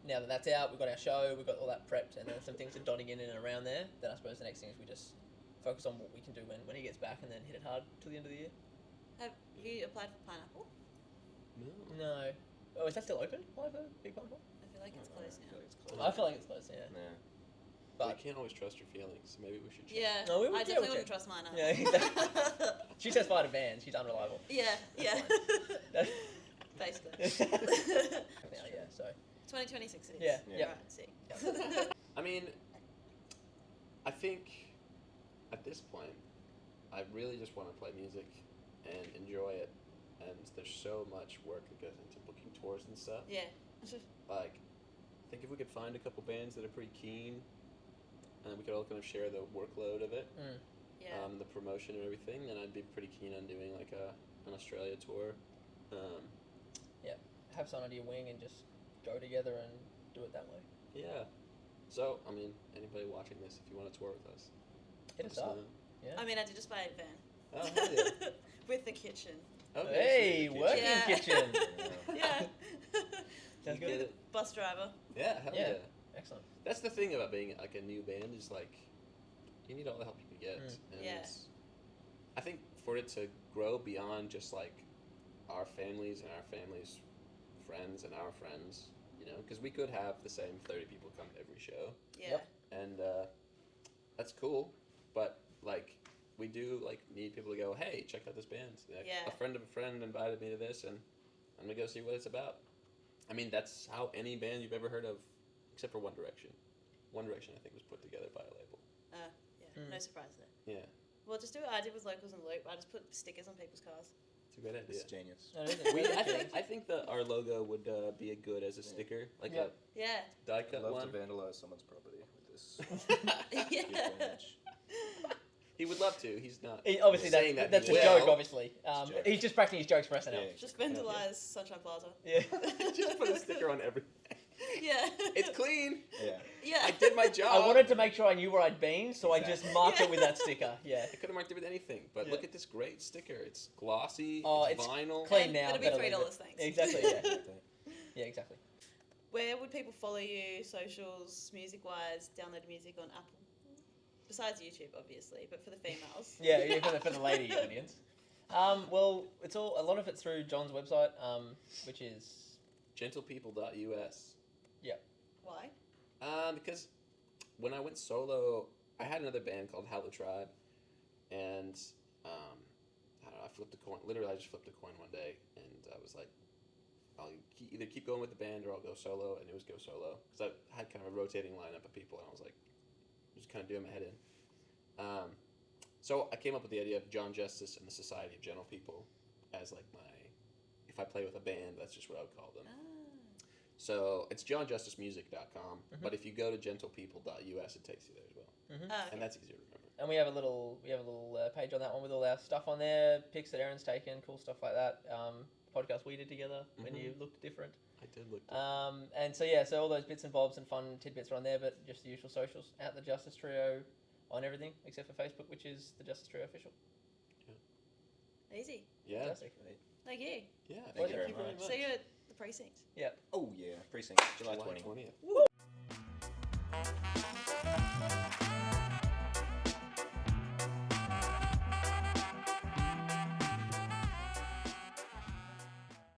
now that that's out, we've got our show, we've got all that prepped, and then some things are dotting in and around there. Then I suppose the next thing is we just focus on what we can do when he gets back, and then hit it hard till the end of the year.
Have you applied for Pineapple?
No.
No. Oh, is that still open? Why for Big Pineapple?
I feel like it's closed now.
I feel like it's closed, yeah.
Yeah.
But
But
you can't always trust your feelings. Maybe we should check.
Yeah.
No, we would-
I
yeah,
definitely
we'll
wouldn't
check.
trust mine.
Yeah, exactly. She says fire to ban. She's unreliable.
Yeah. Yeah.
That's-
Basically.
Now, yeah. So
2026 it is.
Yeah,
yeah.
Right, see.
I mean, I think at this point, I really just want to play music and enjoy it. And there's so much work that goes into booking tours and stuff.
Yeah.
Like, I think if we could find a couple bands that are pretty keen, and we could all kind of share the workload of it,
Yeah.
the promotion and everything, then I'd be pretty keen on doing like an Australia tour.
have someone under your wing and just go together and do it that way.
Yeah. So, I mean, anybody watching this, if you want to tour with us,
Hit us
let
up.
know.
Yeah.
I mean, I did just buy a van.
Oh, hell yeah.
With the kitchen.
Okay,
Hey,
so you're
working
Yeah.
kitchen.
Yeah.
Sounds
You get
good.
it.
Bus driver.
Yeah, hell
Yeah.
yeah.
Excellent.
That's the thing about being like a new band is like you need all the help you can get. And
Yeah.
I think for it to grow beyond just like our families and our families' friends and our friends, you know, because we could have the same 30 people come to every show,
Yeah.
Yep.
and that's cool. But like we do like need people to go, hey, check out this band. Like,
Yeah.
a friend of a friend invited me to this, and I'm gonna go see what it's about. I mean, that's how any band you've ever heard of, except for One Direction. One Direction, I think, was put together by a label.
Yeah.
Mm.
No surprise there.
Yeah,
Well, just do what I did with Locals and Loop. I just put stickers on people's cars.
it's a great idea.
It's genius.
No, it isn't.
I think that our logo would be a good as a sticker, like
Yeah.
Yeah.
a die
I'd
cut
love
one.
to vandalize someone's property with this.
Yeah.
image.
He would love to. He's not.
Obviously,
saying
that's a
he
joke.
will.
Obviously,
a joke.
he's just practicing his jokes for SNL.
Yeah.
Just vandalize Sunshine Plaza.
Yeah.
Just put a sticker on everything.
Yeah.
It's clean.
Yeah.
Yeah.
I did my job.
I wanted to make sure I knew where I'd been, so I just marked it with that sticker. Yeah.
I could have marked it with anything, but
Yeah.
look at this great sticker. It's glossy.
Oh,
it's
it's
vinyl.
clean now.
It'll be
better
$3,
leave it.
thanks.
Exactly. Yeah. Yeah. Exactly.
Where would people follow you, socials, music-wise, download music on Apple? Besides YouTube, obviously, but for the females.
Yeah, for the lady audience. Well, it's a lot of it through John's website, which is
Gentlepeople.us.
Why?
Because when I went solo, I had another band called Hello Tribe, and I don't know, I flipped a coin. Literally, I just flipped a coin one day, and I was like, I'll either keep going with the band or I'll go solo, and it was go solo because I had kind of a rotating lineup of people, and I was like, just kind of doing my head in. So I came up with the idea of John Justus and the Society of Gentle People as like if I play with a band, that's just what I would call them. So it's johnjustusmusic.com, but if you go to gentlepeople.us, it takes you there as well,
Okay.
and that's easier to remember.
And we have a little page on that one with all our stuff on there, pics that Aaron's taken, cool stuff like that. Podcast we did together when you looked different.
I did look.
And so all those bits and bobs and fun tidbits are on there, but just the usual socials at the Justus Trio on everything except for Facebook, which is the Justus Trio official.
Easy.
Yeah.
Fantastic.
Thank you.
Yeah.
Thank you
Thank
very much.
See you at the precinct.
Yeah.
Oh yeah, precinct July 20th.
20th.
Woo!